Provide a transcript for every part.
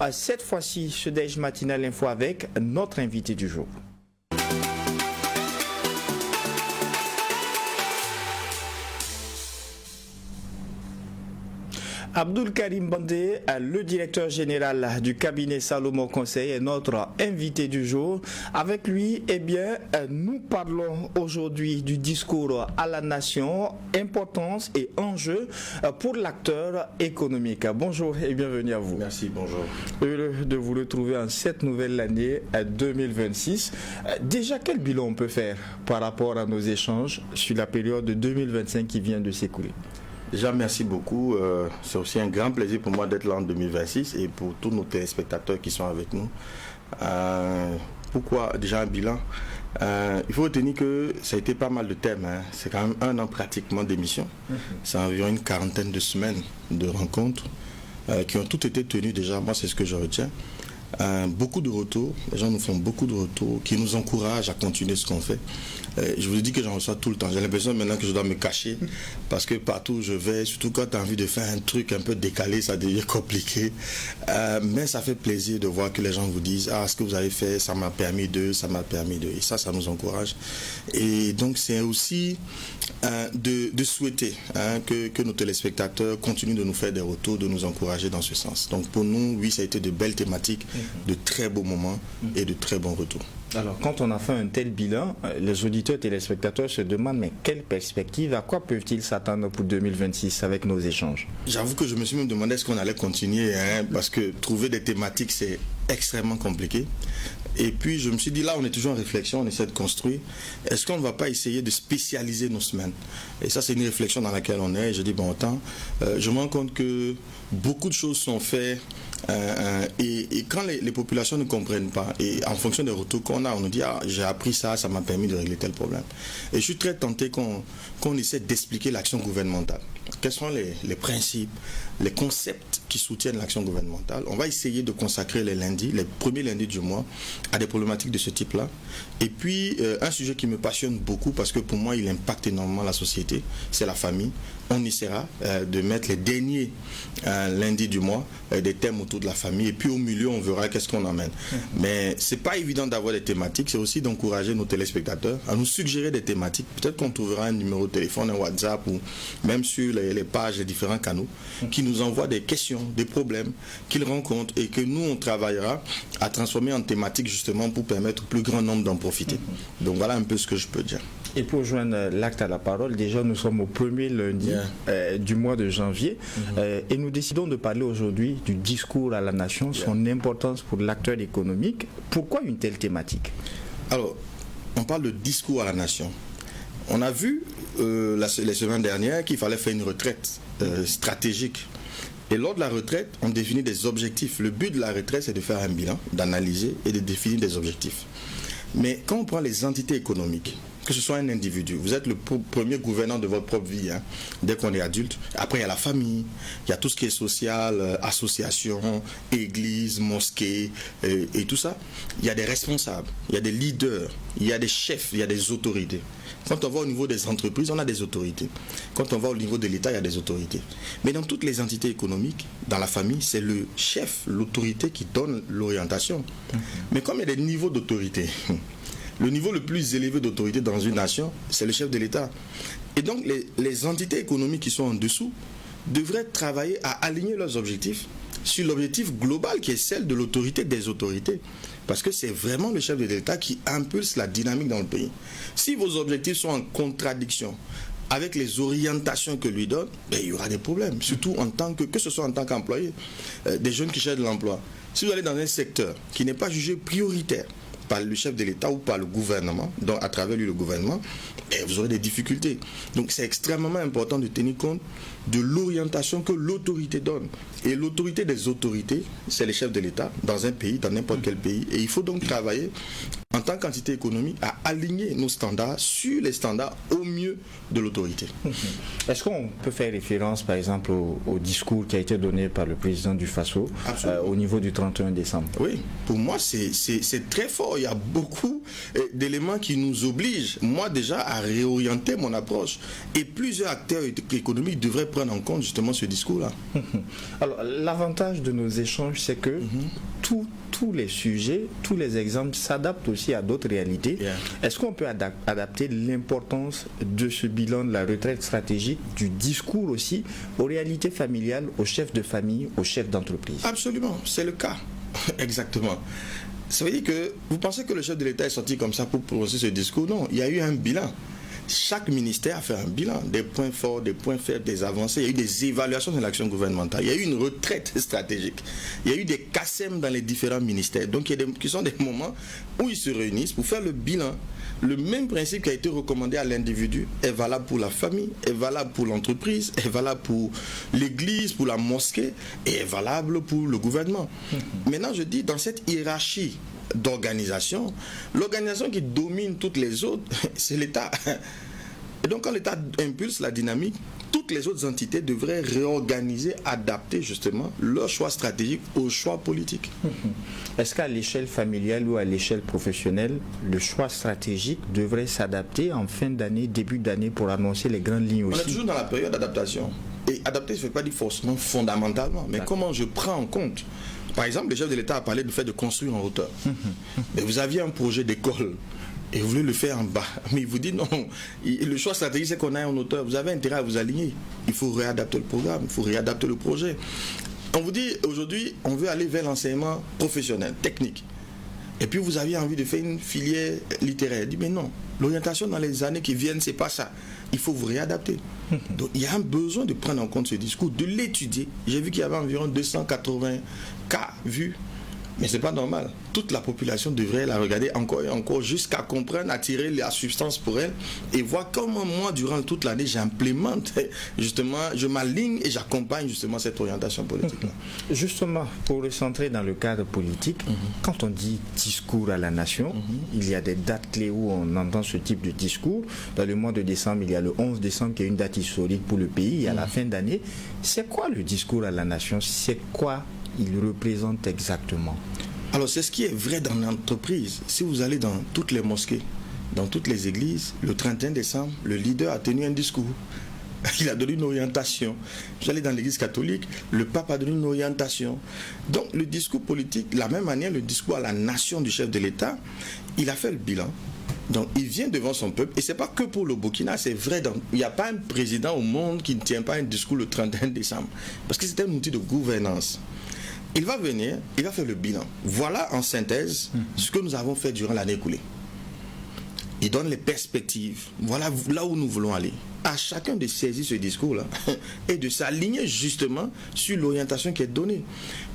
cette fois-ci ce Déj Matinal Info avec notre invité du jour. Abdoul Karim Bandé, le directeur général du cabinet Salomon Conseil, est notre invité du jour. Avec lui, nous parlons aujourd'hui du discours à la nation, importance et enjeux pour l'acteur économique. Bonjour et bienvenue à vous. Merci, bonjour. Heureux de vous retrouver en cette nouvelle année 2026. Déjà, quel bilan on peut faire par rapport à nos échanges sur la période de 2025 qui vient de s'écouler? Déjà, merci beaucoup. C'est aussi un grand plaisir pour moi d'être là en 2026 et pour tous nos téléspectateurs qui sont avec nous. Pourquoi déjà un bilan? Il faut retenir que ça a été pas mal de thèmes. C'est quand même un an pratiquement d'émission. C'est environ une quarantaine de semaines de rencontres qui ont toutes été tenues déjà. Moi, c'est ce que je retiens. Beaucoup de retours, les gens nous font beaucoup de retours qui nous encouragent à continuer ce qu'on fait. Je vous dis que j'en reçois tout le temps. J'ai l'impression maintenant que je dois me cacher parce que partout où je vais, surtout quand tu as envie de faire un truc un peu décalé, ça devient compliqué. Mais ça fait plaisir de voir que les gens vous disent « Ah, ce que vous avez fait, ça m'a permis de, ça m'a permis de... » Et ça nous encourage. Et donc c'est aussi de souhaiter que nos téléspectateurs continuent de nous faire des retours, de nous encourager dans ce sens. Donc pour nous, oui, ça a été de belles thématiques, de très beaux moments et de très bons retours. Alors, quand on a fait un tel bilan, les auditeurs et téléspectateurs se demandent mais quelle perspective, à quoi peuvent-ils s'attendre pour 2026 avec nos échanges? J'avoue que je me suis même demandé est-ce qu'on allait continuer, parce que trouver des thématiques, c'est extrêmement compliqué. Et puis, je me suis dit, là, on est toujours en réflexion, on essaie de construire. Est-ce qu'on ne va pas essayer de spécialiser nos semaines? Et ça, c'est une réflexion dans laquelle on est. Et je dis, bon, autant, je me rends compte que beaucoup de choses sont faites. Et quand les populations ne comprennent pas, et en fonction des retours qu'on a, on nous dit ah, j'ai appris ça, ça m'a permis de régler tel problème. Et je suis très tenté qu'on essaie d'expliquer l'action gouvernementale. Quels sont les principes, les concepts qui soutiennent l'action gouvernementale? On va essayer de consacrer les lundis, les premiers lundis du mois, à des problématiques de ce type-là. Et puis, un sujet qui me passionne beaucoup, parce que pour moi, il impacte énormément la société, c'est la famille. On essaiera de mettre les derniers lundis du mois, des thèmes autour de la famille. Et puis, au milieu, on verra qu'est-ce qu'on emmène. Mais c'est pas évident d'avoir des thématiques. C'est aussi d'encourager nos téléspectateurs à nous suggérer des thématiques. Peut-être qu'on trouvera un numéro de téléphone, un WhatsApp, ou même sur les pages, les différents canaux, qui nous envoient des questions, des problèmes qu'ils rencontrent et que nous, on travaillera à transformer en thématiques justement pour permettre au plus grand nombre d'en profiter. Donc voilà un peu ce que je peux dire. Et pour joindre l'acte à la parole, déjà nous sommes au premier lundi du mois de janvier et nous décidons de parler aujourd'hui du discours à la nation, son importance pour l'acteur économique. Pourquoi une telle thématique? Alors, on parle de discours à la nation. On a vu les semaines dernières qu'il fallait faire une retraite stratégique. Et lors de la retraite, on définit des objectifs. Le but de la retraite, c'est de faire un bilan, d'analyser et de définir des objectifs. Mais quand on prend les entités économiques, que ce soit un individu, vous êtes le premier gouvernant de votre propre vie, dès qu'on est adulte. Après, il y a la famille, il y a tout ce qui est social, association, église, mosquée, et tout ça. Il y a des responsables, il y a des leaders, il y a des chefs, il y a des autorités. Quand on va au niveau des entreprises, on a des autorités. Quand on va au niveau de l'État, il y a des autorités. Mais dans toutes les entités économiques, dans la famille, c'est le chef, l'autorité qui donne l'orientation. Mais comme il y a des niveaux d'autorité, le niveau le plus élevé d'autorité dans une nation, c'est le chef de l'État. Et donc, les entités économiques qui sont en dessous devraient travailler à aligner leurs objectifs sur l'objectif global qui est celle de l'autorité des autorités. Parce que c'est vraiment le chef de l'État qui impulse la dynamique dans le pays. Si vos objectifs sont en contradiction avec les orientations que lui donne, il y aura des problèmes. Surtout en tant que ce soit en tant qu'employé, des jeunes qui cherchent de l'emploi. Si vous allez dans un secteur qui n'est pas jugé prioritaire par le chef de l'État ou par le gouvernement, donc à travers lui le gouvernement, vous aurez des difficultés. Donc c'est extrêmement important de tenir compte de l'orientation que l'autorité donne. Et l'autorité des autorités, c'est les chefs de l'État dans un pays, dans n'importe quel pays. Et il faut donc travailler en tant qu'entité économique, à aligner nos standards sur les standards au mieux de l'autorité. Est-ce qu'on peut faire référence, par exemple, au discours qui a été donné par le président du Faso au niveau du 31 décembre? Oui, pour moi, c'est très fort. Il y a beaucoup d'éléments qui nous obligent, moi déjà, à réorienter mon approche. Et plusieurs acteurs économiques devraient prendre en compte justement ce discours-là. Alors, l'avantage de nos échanges, c'est que tous les sujets, tous les exemples s'adaptent aussi à d'autres réalités. Yeah. Est-ce qu'on peut adapter l'importance de ce bilan de la retraite stratégique, du discours aussi, aux réalités familiales, aux chefs de famille, aux chefs d'entreprise? Absolument, c'est le cas. Exactement. Ça veut dire que vous pensez que le chef de l'État est sorti comme ça pour prononcer ce discours? Non, il y a eu un bilan. Chaque ministère a fait un bilan, des points forts, des points faibles, des avancées. Il y a eu des évaluations de l'action gouvernementale. Il y a eu une retraite stratégique. Il y a eu des CACEM dans les différents ministères. Donc, qui sont des moments où ils se réunissent pour faire le bilan. Le même principe qui a été recommandé à l'individu est valable pour la famille, est valable pour l'entreprise, est valable pour l'église, pour la mosquée et est valable pour le gouvernement. Maintenant, je dis, dans cette hiérarchie d'organisation, l'organisation qui domine toutes les autres, c'est l'État. Et donc quand l'État impulse la dynamique, toutes les autres entités devraient réorganiser, adapter justement leur choix stratégique aux choix politiques. Est-ce qu'à l'échelle familiale ou à l'échelle professionnelle, le choix stratégique devrait s'adapter en fin d'année, début d'année pour annoncer les grandes lignes aussi? On est toujours dans la période d'adaptation. Et adapter, ça ne veut pas dire forcément fondamentalement, mais comment je prends en compte. Par exemple, le chef de l'État a parlé du fait de construire en hauteur. Mais vous aviez un projet d'école et vous voulez le faire en bas. Mais il vous dit non, le choix stratégique c'est qu'on aille en hauteur. Vous avez intérêt à vous aligner. Il faut réadapter le programme, il faut réadapter le projet. On vous dit aujourd'hui, on veut aller vers l'enseignement professionnel, technique. Et puis vous aviez envie de faire une filière littéraire. Il dit mais non, l'orientation dans les années qui viennent, c'est pas ça. Il faut vous réadapter. Donc il y a un besoin de prendre en compte ce discours, de l'étudier. J'ai vu qu'il y avait environ 280 cas vus. Mais ce n'est pas normal. Toute la population devrait la regarder encore et encore jusqu'à comprendre, attirer la substance pour elle et voir comment moi, durant toute l'année, j'implémente justement, je m'aligne et j'accompagne justement cette orientation politique-là. Justement, pour recentrer dans le cadre politique, quand on dit discours à la nation, il y a des dates clés où on entend ce type de discours. Dans le mois de décembre, il y a le 11 décembre qui est une date historique pour le pays et à la fin d'année. C'est quoi le discours à la nation? C'est quoi il représente exactement? Alors c'est ce qui est vrai dans l'entreprise. Si vous allez dans toutes les mosquées, dans toutes les églises, le 31 décembre, le leader a tenu un discours. Il a donné une orientation. Vous allez dans l'église catholique, le pape a donné une orientation. Donc le discours politique, de la même manière, le discours à la nation du chef de l'État, il a fait le bilan. Donc il vient devant son peuple, et ce n'est pas que pour le Burkina, c'est vrai, il n'y a pas un président au monde qui ne tient pas un discours le 31 décembre, parce que c'est un outil de gouvernance. Il va venir, il va faire le bilan. Voilà en synthèse ce que nous avons fait durant l'année écoulée. Il donne les perspectives. Voilà là où nous voulons aller. À chacun de saisir ce discours-là et de s'aligner justement sur l'orientation qui est donnée.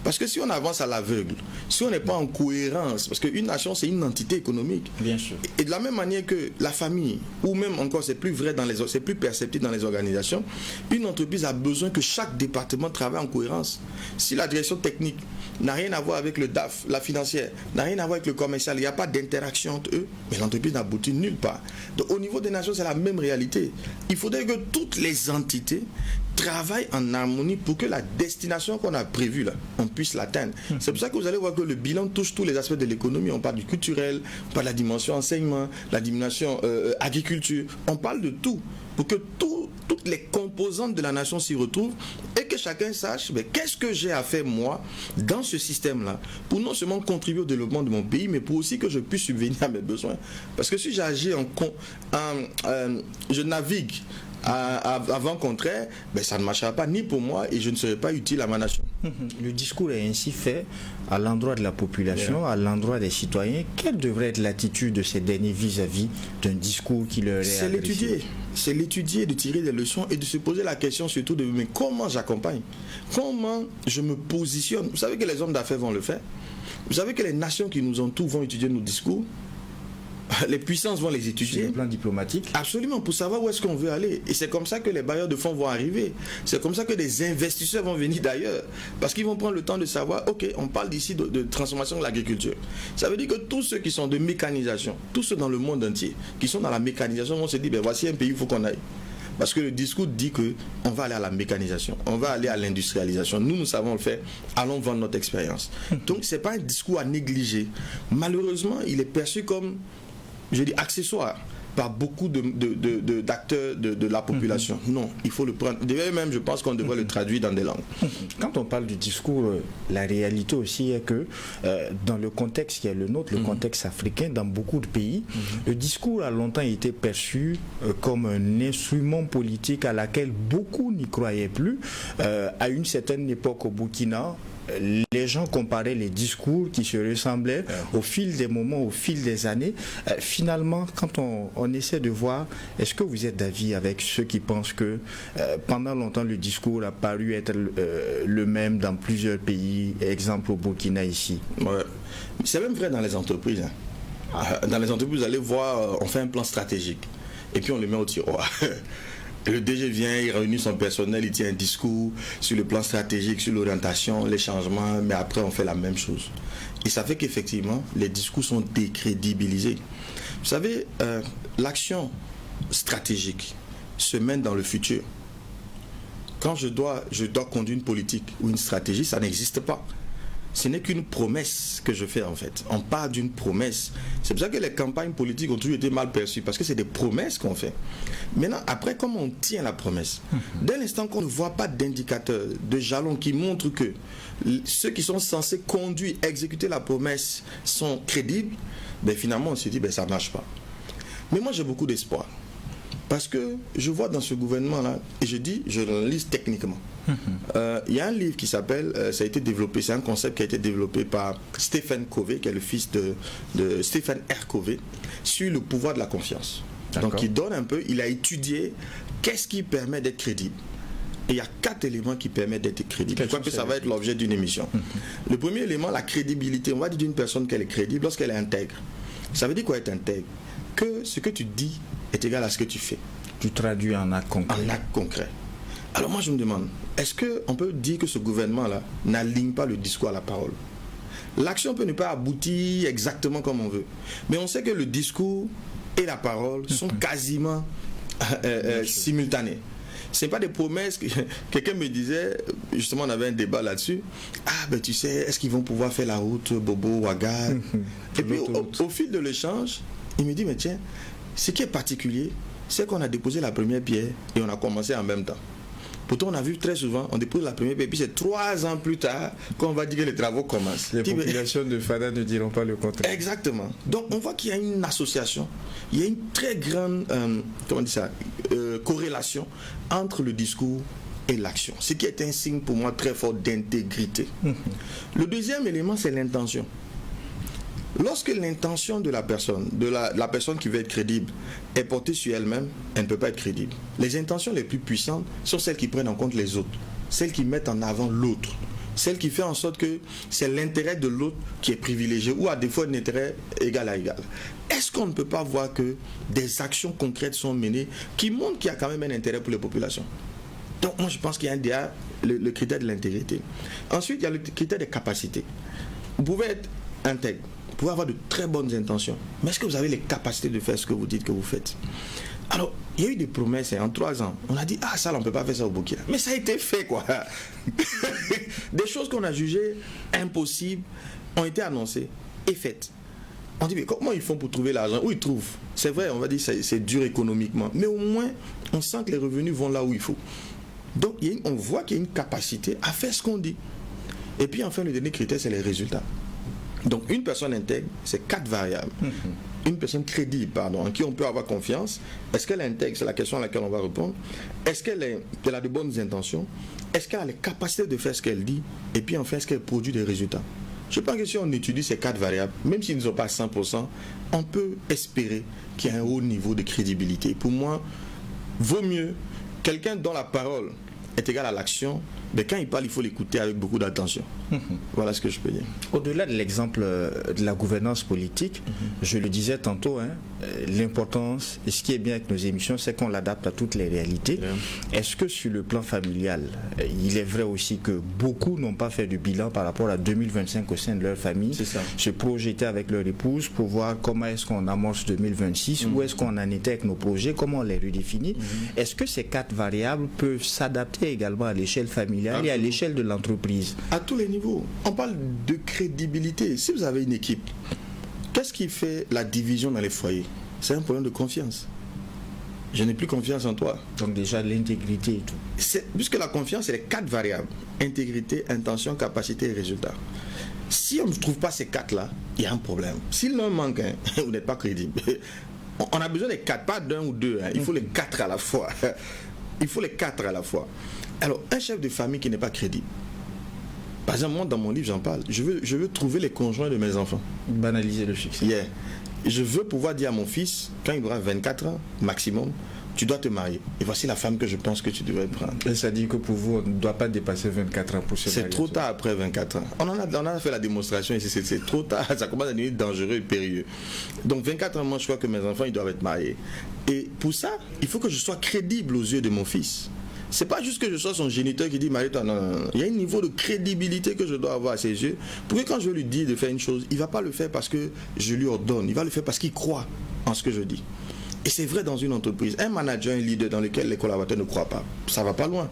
Parce que si on avance à l'aveugle, si on n'est pas en cohérence, parce qu'une nation c'est une entité économique. Bien sûr. Et de la même manière que la famille, ou même encore c'est plus vrai c'est plus perceptible dans les organisations, une entreprise a besoin que chaque département travaille en cohérence. Si la direction technique n'a rien à voir avec le DAF, la financière, n'a rien à voir avec le commercial, il n'y a pas d'interaction entre eux, mais l'entreprise n'aboutit nulle part. Donc au niveau des nations, c'est la même réalité. Il faudrait que toutes les entités travaillent en harmonie pour que la destination qu'on a prévue là, on puisse l'atteindre. C'est pour ça que vous allez voir que le bilan touche tous les aspects de l'économie. On parle du culturel, on parle de la dimension enseignement, la dimension agriculture. On parle de tout pour que toutes les composantes de la nation s'y retrouvent et que chacun sache qu'est-ce que j'ai à faire moi dans ce système-là pour non seulement contribuer au développement de mon pays, mais pour aussi que je puisse subvenir à mes besoins. Parce que si j'agis je navigue avant contraire, ça ne marchera pas ni pour moi et je ne serai pas utile à ma nation. Le discours est ainsi fait à l'endroit de la population, à l'endroit des citoyens. Quelle devrait être l'attitude de ces derniers vis-à-vis d'un discours qui leur est adressé? C'est l'étudier, de tirer des leçons et de se poser la question surtout de mais comment j'accompagne? Comment je me positionne? Vous savez que les hommes d'affaires vont le faire. Vous savez que les nations qui nous entourent vont étudier nos discours. les puissances vont les étudier. Sur le plan diplomatique. Absolument, pour savoir où est-ce qu'on veut aller. Et c'est comme ça que les bailleurs de fonds vont arriver. C'est comme ça que des investisseurs vont venir d'ailleurs. Parce qu'ils vont prendre le temps de savoir, ok, on parle d'ici de transformation de l'agriculture. Ça veut dire que tous ceux qui sont de mécanisation, tous ceux dans le monde entier, qui sont dans la mécanisation, vont se dire, ben voici un pays, il faut qu'on aille. Parce que le discours dit qu'on va aller à la mécanisation, on va aller à l'industrialisation. Nous savons le faire, allons vendre notre expérience. Donc, ce n'est pas un discours à négliger. Malheureusement, il est perçu comme, je dis, accessoire par beaucoup d'acteurs de la population. Non, il faut le prendre. D'ailleurs, même, je pense qu'on devrait le traduire dans des langues. Quand on parle du discours, la réalité aussi est que dans le contexte qui est le nôtre, le contexte africain, dans beaucoup de pays, le discours a longtemps été perçu comme un instrument politique à laquelle beaucoup n'y croyaient plus. À une certaine époque au Burkina, les gens comparaient les discours qui se ressemblaient au fil des moments, au fil des années. Finalement, quand on essaie de voir, est-ce que vous êtes d'avis avec ceux qui pensent que pendant longtemps le discours a paru être le même dans plusieurs pays, exemple au Burkina ici? Ouais. C'est même vrai dans les entreprises. Dans les entreprises, vous allez voir, on fait un plan stratégique et puis on le met au tiroir. Le DG vient, il réunit son personnel, il tient un discours sur le plan stratégique, sur l'orientation, les changements, mais après on fait la même chose. Et ça fait qu'effectivement, les discours sont décrédibilisés. Vous savez, l'action stratégique se mène dans le futur. Quand je dois conduire une politique ou une stratégie, ça n'existe pas. Ce n'est qu'une promesse que je fais en fait. On part d'une promesse. C'est pour ça que les campagnes politiques ont toujours été mal perçues, parce que c'est des promesses qu'on fait. Maintenant, après, comment on tient la promesse? Dès l'instant qu'on ne voit pas d'indicateurs, de jalons qui montrent que ceux qui sont censés conduire, exécuter la promesse sont crédibles, ben finalement on se dit, ben ça ne marche pas. Mais moi j'ai beaucoup d'espoir. Parce que je vois dans ce gouvernement-là, et je l'analyse techniquement. Il y a un livre qui s'appelle, ça a été développé, c'est un concept qui a été développé par Stephen Covey, qui est le fils de Stephen R. Covey, sur le pouvoir de la confiance. Donc il donne un peu, il a étudié qu'est-ce qui permet d'être crédible. Et il y a 4 éléments qui permettent d'être crédible. Je crois que ça va être l'objet d'une émission. Le premier élément, la crédibilité. On va dire d'une personne qu'elle est crédible lorsqu'elle est intègre. Ça veut dire quoi être intègre? Que ce que tu dis est égal à ce que tu fais. Tu traduis en acte concret. En acte concret. Alors moi je me demande, est-ce qu'on peut dire que ce gouvernement-là n'aligne pas le discours à la parole? L'action peut ne pas aboutir exactement comme on veut. Mais on sait que le discours et la parole sont quasiment simultanés. Ce n'est pas des promesses. Quelqu'un me disait, justement on avait un débat là-dessus, ah ben tu sais, est-ce qu'ils vont pouvoir faire la route Bobo-Ouaga? Et puis au fil de l'échange, il me dit, mais tiens, ce qui est particulier, c'est qu'on a déposé la première pierre et on a commencé en même temps. Pourtant, on a vu très souvent, on dépose la première pierre, puis c'est 3 ans plus tard qu'on va dire que les travaux commencent. Les populations de Fada ne diront pas le contraire. Exactement. Donc, on voit qu'il y a une association, il y a une très grande corrélation entre le discours et l'action. Ce qui est un signe pour moi très fort d'intégrité. Le deuxième élément, c'est l'intention. Lorsque l'intention de la personne, la personne qui veut être crédible, est portée sur elle-même, elle ne peut pas être crédible. Les intentions les plus puissantes sont celles qui prennent en compte les autres, celles qui mettent en avant l'autre, celles qui font en sorte que c'est l'intérêt de l'autre qui est privilégié, ou à défaut un intérêt égal à égal. Est-ce qu'on ne peut pas voir que des actions concrètes sont menées qui montrent qu'il y a quand même un intérêt pour les populations? Donc moi je pense qu'il y a le critère de l'intégrité. Ensuite, il y a le critère des capacités. Vous pouvez être intègre, vous pouvez avoir de très bonnes intentions, mais est-ce que vous avez les capacités de faire ce que vous dites que vous faites? Alors, il y a eu des promesses en 3 ans. On a dit, ah ça, on ne peut pas faire ça au Burkina. Mais ça a été fait, quoi. Des choses qu'on a jugées impossibles ont été annoncées et faites. On dit, mais comment ils font pour trouver l'argent? Où ils trouvent? C'est vrai, on va dire c'est dur économiquement, mais au moins, on sent que les revenus vont là où il faut. Donc, on voit qu'il y a une capacité à faire ce qu'on dit. Et puis, enfin, le dernier critère, c'est les résultats. Donc, une personne intègre, c'est 4 variables. Une personne crédible, en qui on peut avoir confiance. Est-ce qu'elle est intègre? C'est la question à laquelle on va répondre. Est-ce qu'elle a de bonnes intentions? Est-ce qu'elle a les capacités de faire ce qu'elle dit? Et puis, enfin, est-ce qu'elle produit des résultats? Je pense que si on étudie ces 4 variables, même s'ils ne sont pas à 100%, on peut espérer qu'il y a un haut niveau de crédibilité. Pour moi, vaut mieux quelqu'un dont la parole est égale à l'action Mais quand il parle, il faut l'écouter avec beaucoup d'attention. Voilà ce que je peux dire. Au-delà de l'exemple de la gouvernance politique, je le disais tantôt, l'importance, et ce qui est bien avec nos émissions, c'est qu'on l'adapte à toutes les réalités. Est-ce que sur le plan familial, il est vrai aussi que beaucoup n'ont pas fait de bilan par rapport à 2025 au sein de leur famille, se projeter avec leur épouse pour voir comment est-ce qu'on amorce 2026, où est-ce qu'on en était avec nos projets, comment on les redéfinit. Est-ce que ces 4 variables peuvent s'adapter également à l'échelle familiale et à l'échelle de l'entreprise? À tous les niveaux. On parle de crédibilité. Si vous avez une équipe, qu'est-ce qui fait la division dans les foyers? C'est un problème de confiance. Je n'ai plus confiance en toi. Donc déjà l'intégrité et tout. Puisque la confiance, c'est les 4 variables. Intégrité, intention, capacité et résultat. Si on ne trouve pas ces 4-là, il y a un problème. S'il en manque, vous n'êtes pas crédible. On a besoin des 4, pas d'un ou deux. Il faut les 4 à la fois. Il faut les 4 à la fois. Alors, un chef de famille qui n'est pas crédible. Par exemple, moi, dans mon livre, j'en parle. Je veux trouver les conjoints de mes enfants. Banaliser le succès. Yeah. Je veux pouvoir dire à mon fils, quand il aura 24 ans maximum, tu dois te marier. Et voici la femme que je pense que tu devrais prendre. Et ça dit que pour vous, on ne doit pas dépasser 24 ans pour se marier. C'est trop tard après 24 ans. On a fait la démonstration ici, c'est trop tard. Ça commence à devenir dangereux et périlleux. Donc 24 ans, moi, je crois que mes enfants, ils doivent être mariés. Et pour ça, il faut que je sois crédible aux yeux de mon fils. C'est pas juste que je sois son géniteur qui dit marie-toi, non. Il y a un niveau de crédibilité que je dois avoir à ses yeux pour que quand je lui dis de faire une chose, il va pas le faire parce que je lui ordonne, il va le faire parce qu'il croit en ce que je dis. Et c'est vrai dans une entreprise. Un manager, un leader dans lequel les collaborateurs ne croient pas, ça va pas loin.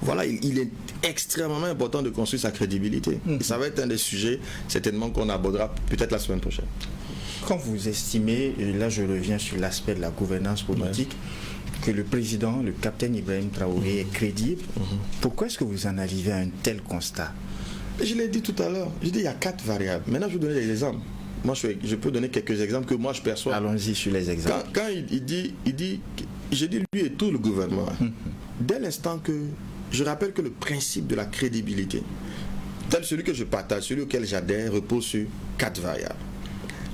Voilà, il est extrêmement important de construire sa crédibilité. Et ça va être un des sujets certainement qu'on abordera peut-être la semaine prochaine. Quand vous estimez, et là je reviens sur l'aspect de la gouvernance politique, que le président, le capitaine Ibrahim Traoré est crédible, pourquoi est-ce que vous en arrivez à un tel constat? Je l'ai dit tout à l'heure, j'ai dit il y a 4 variables. Maintenant je vais vous donner des exemples. Moi je peux donner quelques exemples que moi je perçois. Allons-y sur les exemples. Quand il dit, j'ai dit lui et tout le gouvernement, dès l'instant que, je rappelle que le principe de la crédibilité, tel celui que je partage, celui auquel j'adhère, repose sur 4 variables.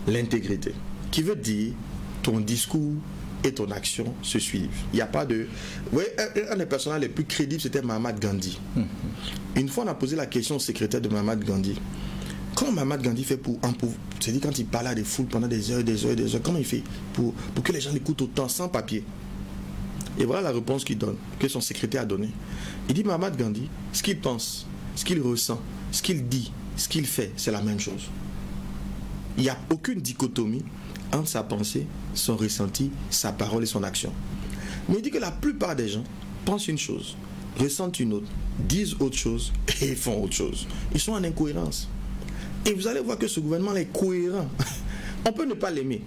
L'intégrité, qui veut dire ton discours et ton action se suivent. Il n'y a pas de... Vous voyez, un des personnages les plus crédibles, c'était Mahatma Gandhi. Une fois, on a posé la question au secrétaire de Mahatma Gandhi. Comment Mahatma Gandhi fait pour... C'est-à-dire quand il parle à des foules pendant des heures, comment il fait pour que les gens l'écoutent autant, sans papier? Et voilà la réponse qu'il donne, que son secrétaire a donnée. Il dit, Mahatma Gandhi, ce qu'il pense, ce qu'il ressent, ce qu'il dit, ce qu'il fait, c'est la même chose. Il n'y a aucune dichotomie entre sa pensée, son ressenti, sa parole et son action. Mais il dit que la plupart des gens pensent une chose, ressentent une autre, disent autre chose et font autre chose. Ils sont en incohérence. Et vous allez voir que ce gouvernement est cohérent. On peut ne pas l'aimer.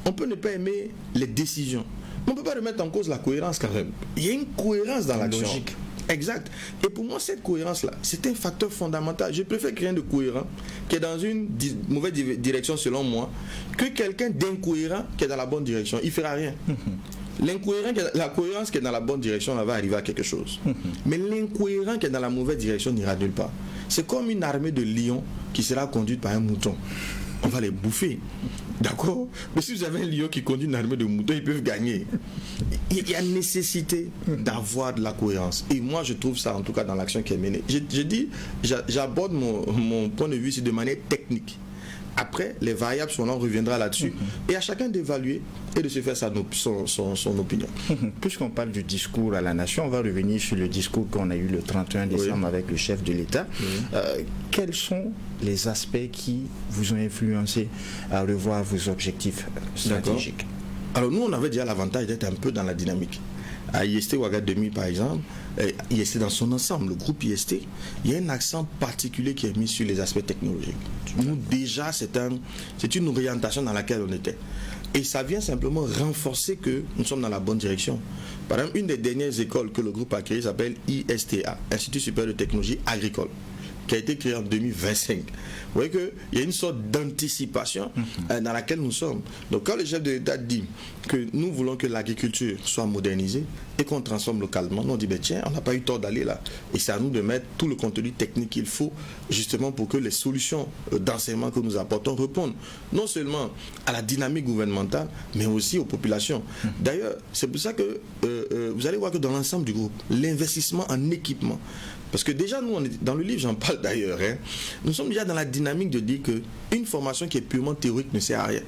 On peut ne pas aimer les décisions. Mais on ne peut pas remettre en cause la cohérence quand même. Il y a une cohérence dans l'action. Logique. Exact. Et pour moi, cette cohérence-là, c'est un facteur fondamental. Je préfère quelqu'un de cohérent qui est dans une mauvaise direction selon moi que quelqu'un d'incohérent qui est dans la bonne direction. Il ne fera rien. La cohérence qui est dans la bonne direction, elle va arriver à quelque chose. Mais l'incohérent qui est dans la mauvaise direction n'ira nulle part. C'est comme une armée de lions qui sera conduite par un mouton. On va les bouffer. D'accord? Mais si vous avez un lion qui conduit une armée de moutons, ils peuvent gagner. Il y a nécessité d'avoir de la cohérence. Et moi, je trouve ça, en tout cas, dans l'action qui est menée. J'aborde mon point de vue de manière technique. Après, les variables sont là, on reviendra là-dessus. Et à chacun d'évaluer et de se faire son opinion. Puisqu'on parle du discours à la nation, on va revenir sur le discours qu'on a eu le 31 décembre avec le chef de l'État. Quels sont les aspects qui vous ont influencé à revoir vos objectifs stratégiques? Alors nous, on avait déjà l'avantage d'être un peu dans la dynamique. À IST Ouaga 2000 par exemple, IST dans son ensemble, le groupe IST, il y a un accent particulier qui est mis sur les aspects technologiques. Nous déjà, c'est une orientation dans laquelle on était. Et ça vient simplement renforcer que nous sommes dans la bonne direction. Par exemple, une des dernières écoles que le groupe a créées s'appelle ISTA, Institut supérieur de technologie agricole, qui a été créé en 2025. voyez qu'il y a une sorte d'anticipation dans laquelle nous sommes. Donc quand le chef de l'État dit que nous voulons que l'agriculture soit modernisée et qu'on transforme localement, nous on dit, ben tiens, on n'a pas eu tort d'aller là. Et c'est à nous de mettre tout le contenu technique qu'il faut, justement pour que les solutions d'enseignement que nous apportons répondent non seulement à la dynamique gouvernementale, mais aussi aux populations. D'ailleurs, c'est pour ça que vous allez voir que dans l'ensemble du groupe, l'investissement en équipement, parce que déjà, nous, dans le livre, j'en parle d'ailleurs, nous sommes déjà dans la dynamique de dire qu'une formation qui est purement théorique ne sert à rien.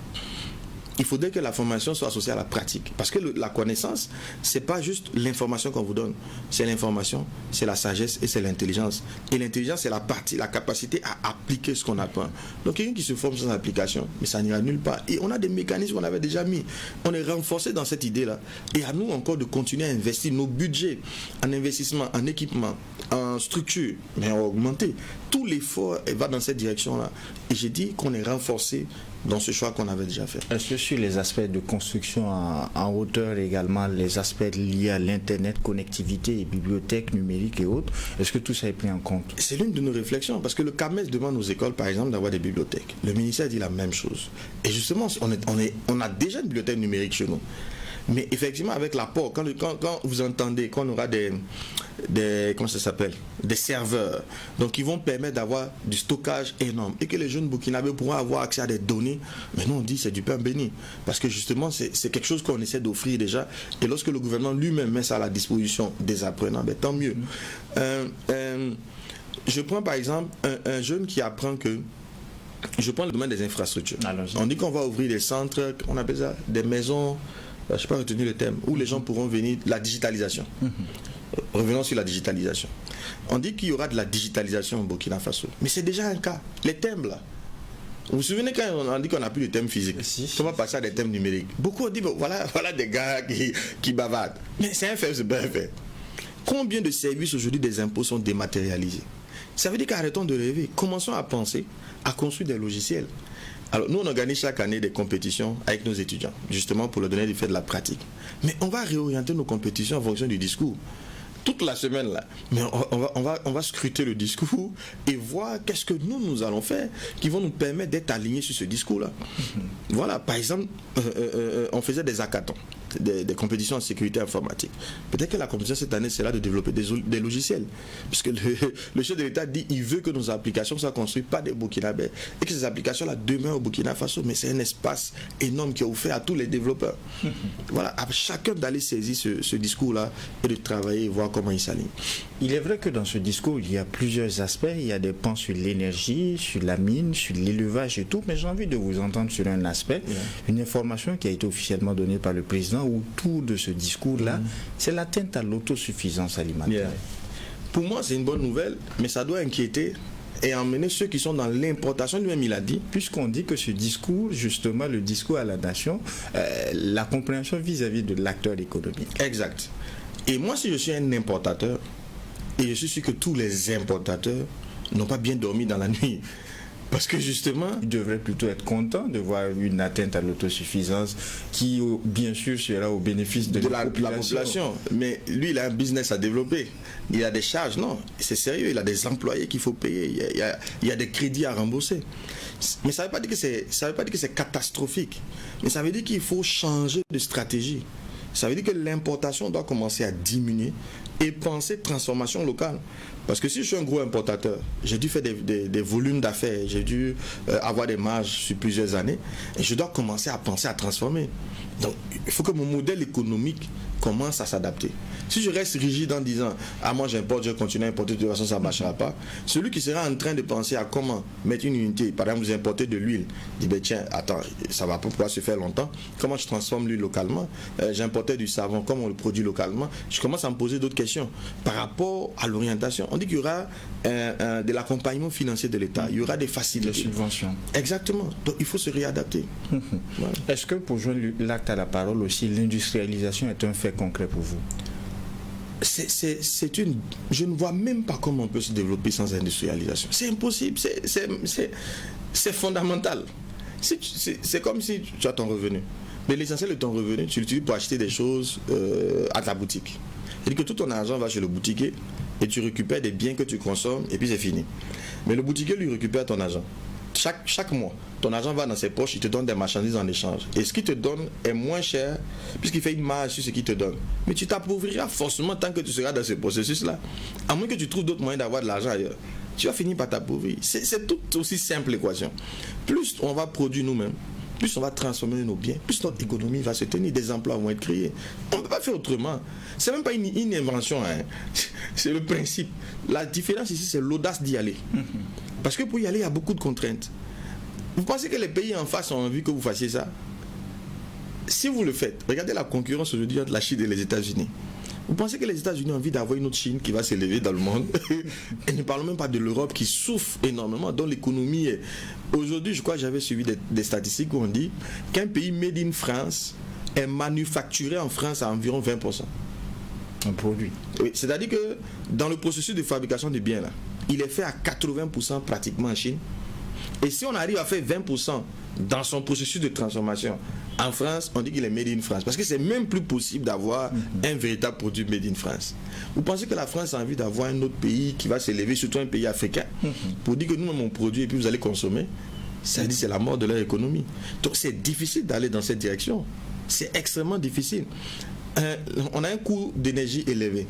Il faudrait que la formation soit associée à la pratique. Parce que la connaissance, ce n'est pas juste l'information qu'on vous donne. C'est l'information, c'est la sagesse et c'est l'intelligence. Et l'intelligence, c'est la capacité à appliquer ce qu'on apprend. Donc, quelqu'un qui se forme sans application, mais ça n'ira nulle part. Et on a des mécanismes qu'on avait déjà mis. On est renforcé dans cette idée-là. Et à nous encore de continuer à investir nos budgets en investissement, en équipement, en structure, mais à augmenter. Tout l'effort va dans cette direction-là. Et j'ai dit qu'on est renforcé dans ce choix qu'on avait déjà fait. Est-ce que sur les aspects de construction en hauteur également, les aspects liés à l'Internet, connectivité et bibliothèques numériques et autres, est-ce que tout ça est pris en compte? C'est l'une de nos réflexions, parce que le CAMES demande aux écoles, par exemple, d'avoir des bibliothèques. Le ministère dit la même chose. Et justement, on a déjà une bibliothèque numérique chez nous. Mais effectivement, avec l'apport, quand vous entendez qu'on aura des serveurs, donc ils vont permettre d'avoir du stockage énorme et que les jeunes burkinabés pourront avoir accès à des données, mais nous on dit c'est du pain béni, parce que justement c'est quelque chose qu'on essaie d'offrir déjà, et lorsque le gouvernement lui-même met ça à la disposition des apprenants, ben, tant mieux. Je prends par exemple un jeune qui apprend que, je prends le domaine des infrastructures. On dit qu'on va ouvrir des centres, on appelle ça des maisons, je n'ai pas retenu le thème, où les gens pourront venir, la digitalisation. Revenons sur la digitalisation. On dit qu'il y aura de la digitalisation au Burkina Faso, mais c'est déjà un cas. Les thèmes là, vous vous souvenez quand on a dit qu'on n'a plus de thèmes physiques, comment passer à des thèmes numériques? Beaucoup ont dit, voilà des gars qui bavardent. Mais c'est un fait, c'est pas un fait. Combien de services aujourd'hui des impôts sont dématérialisés? Ça veut dire qu'arrêtons de rêver, commençons à penser, à construire des logiciels. Alors nous on organise chaque année des compétitions avec nos étudiants, justement pour leur donner l'effet de la pratique. Mais on va réorienter nos compétitions en fonction du discours. Toute la semaine là, mais on va scruter le discours et voir qu'est-ce que nous allons faire qui vont nous permettre d'être alignés sur ce discours-là. Voilà, par exemple, on faisait des hackathons, des compétitions en sécurité informatique. Peut-être que la compétition cette année, c'est là de développer des logiciels. Puisque le chef de l'État dit qu'il veut que nos applications soient construites par des Burkinabés et que ces applications-là demeurent au Burkina Faso. Mais c'est un espace énorme qui est offert à tous les développeurs. Voilà, à chacun d'aller saisir ce discours-là et de travailler et voir comment il s'aligne. Il est vrai que dans ce discours, il y a plusieurs aspects. Il y a des pans sur l'énergie, sur la mine, sur l'élevage et tout. Mais j'ai envie de vous entendre sur un aspect, une information qui a été officiellement donnée par le président autour de ce discours-là, c'est l'atteinte à l'autosuffisance alimentaire. Pour moi, c'est une bonne nouvelle, mais ça doit inquiéter et emmener ceux qui sont dans l'importation. Lui-même, il a dit. Puisqu'on dit que ce discours, justement, le discours à la nation, la compréhension vis-à-vis de l'acteur économique. Exact. Et moi, si je suis un importateur, et je suis sûr que tous les importateurs n'ont pas bien dormi dans la nuit, parce que justement, ils devraient plutôt être contents de voir une atteinte à l'autosuffisance qui, bien sûr, sera au bénéfice de la population. Mais lui, il a un business à développer. Il a des charges, non, c'est sérieux. Il a des employés qu'il faut payer. Il y a des crédits à rembourser. Mais ça ne veut pas dire que c'est catastrophique. Mais ça veut dire qu'il faut changer de stratégie. Ça veut dire que l'importation doit commencer à diminuer et penser transformation locale. Parce que si je suis un gros importateur, j'ai dû faire des volumes d'affaires, j'ai dû avoir des marges sur plusieurs années, et je dois commencer à penser à transformer. Donc, il faut que mon modèle économique commence à s'adapter. Si je reste rigide en disant « Ah, moi j'importe, je continue à importer, de toute façon ça ne marchera pas », celui qui sera en train de penser à comment mettre une unité, par exemple vous importez de l'huile, dit ben tiens, attends, ça ne va pas pouvoir se faire longtemps, comment je transforme l'huile localement, j'importais du savon, comment on le produit localement, je commence à me poser d'autres questions par rapport à l'orientation. On dit qu'il y aura de l'accompagnement financier de l'État, il y aura des facilités. Des subventions. Exactement, donc il faut se réadapter. Voilà. Est-ce que pour joindre l'acte à la parole aussi, l'industrialisation est un fait concret pour vous? Je ne vois même pas comment on peut se développer sans industrialisation. C'est impossible, c'est fondamental. C'est comme si tu as ton revenu. Mais l'essentiel de ton revenu, tu l'utilises pour acheter des choses à ta boutique. C'est-à-dire que tout ton argent va chez le boutiquier et tu récupères des biens que tu consommes et puis c'est fini. Mais le boutiquier lui récupère ton argent. chaque mois, ton argent va dans ses poches, il te donne des marchandises en échange. Et ce qu'il te donne est moins cher puisqu'il fait une marge sur ce qu'il te donne. Mais tu t'appauvriras forcément tant que tu seras dans ce processus-là. À moins que tu trouves d'autres moyens d'avoir de l'argent ailleurs. Tu vas finir par t'appauvrir. C'est tout aussi simple l'équation. Plus on va produire nous-mêmes, plus on va transformer nos biens, plus notre économie va se tenir, des emplois vont être créés. On ne peut pas faire autrement. C'est même pas une invention, hein. C'est le principe. La différence ici, c'est l'audace d'y aller. Parce que pour y aller, il y a beaucoup de contraintes. Vous pensez que les pays en face ont envie que vous fassiez ça? Si vous le faites, regardez la concurrence aujourd'hui entre la Chine et les États-Unis. Vous pensez que les États-Unis ont envie d'avoir une autre Chine qui va s'élever dans le monde? Et ne parlons même pas de l'Europe qui souffre énormément, dont l'économie est... Aujourd'hui, je crois que j'avais suivi des statistiques où on dit qu'un pays made in France est manufacturé en France à environ 20%. Un produit. Oui, c'est-à-dire que dans le processus de fabrication des biens, là, il est fait à 80% pratiquement en Chine. Et si on arrive à faire 20% dans son processus de transformation en France, on dit qu'il est made in France. Parce que c'est même plus possible d'avoir un véritable produit made in France. Vous pensez que la France a envie d'avoir un autre pays qui va s'élever, surtout un pays africain, pour dire que nous, on produit et puis vous allez consommer? Ça dit c'est la mort de leur économie. Donc c'est difficile d'aller dans cette direction. C'est extrêmement difficile. On a un coût d'énergie élevé.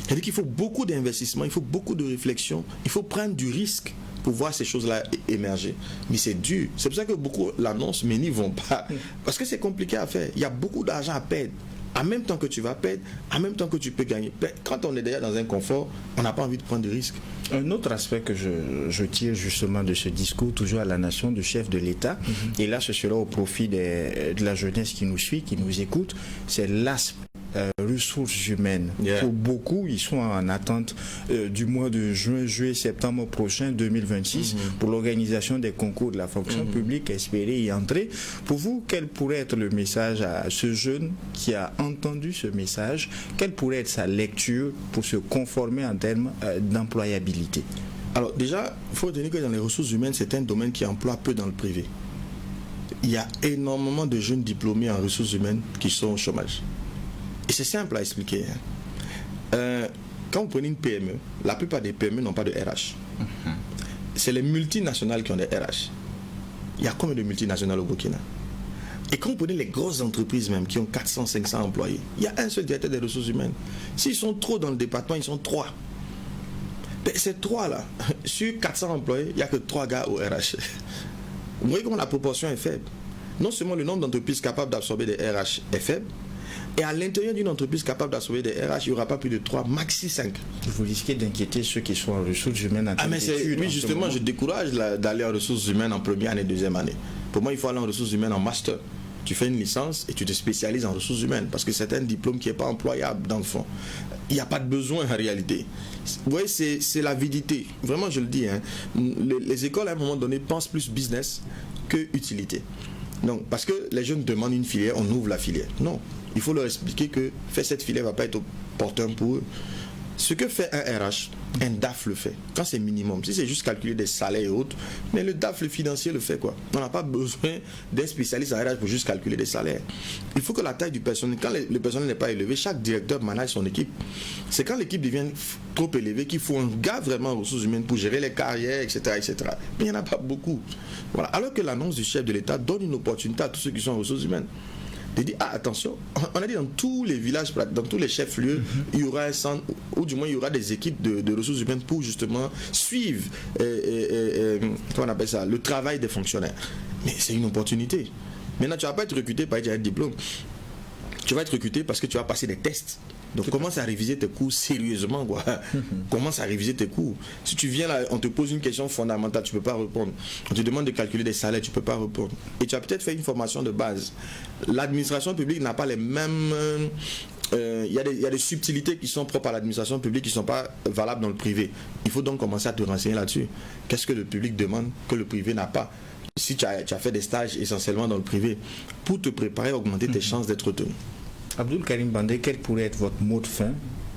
C'est-à-dire qu'il faut beaucoup d'investissement, il faut beaucoup de réflexion, il faut prendre du risque pour voir ces choses-là émerger. Mais c'est dur. C'est pour ça que beaucoup l'annoncent, mais n'y vont pas. Parce que c'est compliqué à faire. Il y a beaucoup d'argent à perdre. En même temps que tu vas perdre, en même temps que tu peux gagner. Quand on est déjà dans un confort, on n'a pas envie de prendre de risques. Un autre aspect que je tire justement de ce discours, toujours à la nation, du chef de l'État, et là ce sera au profit de la jeunesse qui nous suit, qui nous écoute, c'est l'aspect ressources humaines. Pour beaucoup, ils sont en attente du mois de juin, juillet, septembre prochain 2026 pour l'organisation des concours de la fonction publique, espérer y entrer. Pour vous, quel pourrait être le message à ce jeune qui a entendu ce message? Quelle pourrait être sa lecture pour se conformer en termes d'employabilité? Alors déjà, il faut retenir que dans les ressources humaines, c'est un domaine qui emploie peu dans le privé. Il y a énormément de jeunes diplômés en ressources humaines qui sont au chômage. Et c'est simple à expliquer. Quand vous prenez une PME, la plupart des PME n'ont pas de RH. C'est les multinationales qui ont des RH. Il y a combien de multinationales au Burkina? Et quand vous prenez les grosses entreprises même qui ont 400, 500 employés, il y a un seul directeur des ressources humaines. S'ils sont trop dans le département, ils sont 3. Mais ces 3-là, sur 400 employés, il n'y a que 3 gars au RH. Vous voyez comment la proportion est faible. Non seulement le nombre d'entreprises capables d'absorber des RH est faible, et à l'intérieur d'une entreprise capable d'absorber des RH, il n'y aura pas plus de 3, maxi 5. Vous risquez d'inquiéter ceux qui sont en ressources humaines en mais oui, justement, je décourage d'aller en ressources humaines en première année, deuxième année. Pour moi, il faut aller en ressources humaines en master. Tu fais une licence et tu te spécialises en ressources humaines parce que c'est un diplôme qui n'est pas employable dans le fond. Il n'y a pas de besoin en réalité. Vous voyez, c'est l'avidité. Vraiment, je le dis. Hein. Les écoles, à un moment donné, pensent plus business que utilité. Donc, parce que les jeunes demandent une filière, on ouvre la filière. Non. Il faut leur expliquer que faire cette filière ne va pas être opportun pour eux. Ce que fait un RH, un DAF le fait. Quand c'est minimum, si c'est juste calculer des salaires et autres, mais le DAF, le financier, le fait quoi. On n'a pas besoin d'un spécialiste en RH pour juste calculer des salaires. Il faut que la taille du personnel, quand le personnel n'est pas élevé, chaque directeur manage son équipe. C'est quand l'équipe devient trop élevée qu'il faut un gars vraiment aux ressources humaines pour gérer les carrières, etc. etc. Mais il n'y en a pas beaucoup. Voilà. Alors que l'annonce du chef de l'État donne une opportunité à tous ceux qui sont aux ressources humaines. De dire, attention, on a dit dans tous les villages, dans tous les chefs-lieux, il y aura un centre, ou du moins il y aura des équipes de ressources humaines pour justement suivre comment on appelle ça, le travail des fonctionnaires. Mais c'est une opportunité. Maintenant, tu ne vas pas être recruté par un diplôme. Tu vas être recruté parce que tu vas passer des tests. Donc commence à réviser tes cours sérieusement, quoi. Commence à réviser tes cours. Si tu viens là, on te pose une question fondamentale, tu ne peux pas répondre. On te demande de calculer des salaires, tu ne peux pas répondre. Et tu as peut-être fait une formation de base. L'administration publique n'a pas les mêmes... Il y a des subtilités qui sont propres à l'administration publique qui ne sont pas valables dans le privé. Il faut donc commencer à te renseigner là-dessus. Qu'est-ce que le public demande que le privé n'a pas? Si tu as fait des stages essentiellement dans le privé, pour te préparer à augmenter tes chances d'être retenu. Abdoul Karim Bandé, quel pourrait être votre mot de fin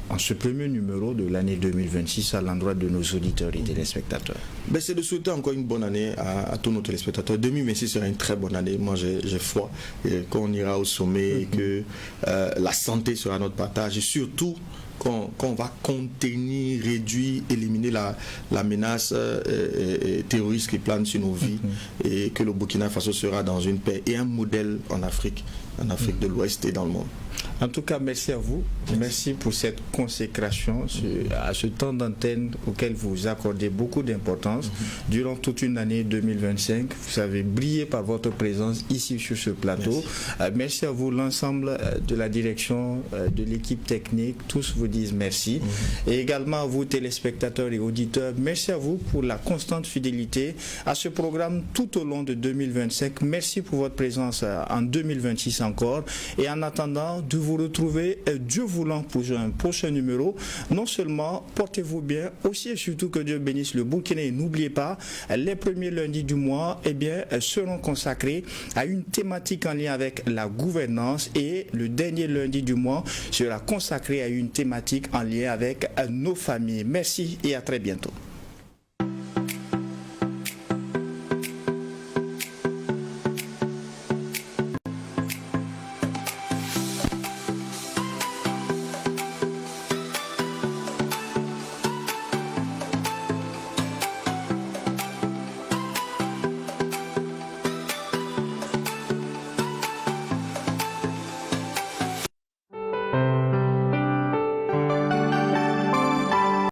en ce premier numéro de l'année 2026 à l'endroit de nos auditeurs et téléspectateurs? C'est de souhaiter encore une bonne année à tous nos téléspectateurs. 2026 sera une très bonne année. Moi, j'ai foi qu'on ira au sommet et que la santé sera notre partage. Et surtout, qu'on va contenir, réduire, éliminer la menace terroriste qui plane sur nos vies, et que le Burkina Faso sera dans une paix et un modèle en Afrique de l'Ouest et dans le monde. En tout cas, merci à vous. Merci pour cette consécration à ce temps d'antenne auquel vous accordez beaucoup d'importance. Durant toute une année 2025, vous avez brillé par votre présence ici sur ce plateau. Merci à vous, l'ensemble de la direction, de l'équipe technique. Tous vous disent merci. Et également à vous, téléspectateurs et auditeurs, merci à vous pour la constante fidélité à ce programme tout au long de 2025. Merci pour votre présence en 2026 encore. Et en attendant de vous retrouver, Dieu voulant, pour un prochain numéro. Non seulement portez-vous bien, aussi et surtout que Dieu bénisse le Burkina. Et n'oubliez pas, les premiers lundis du mois seront consacrés à une thématique en lien avec la gouvernance, et le dernier lundi du mois sera consacré à une thématique en lien avec nos familles. Merci et à très bientôt.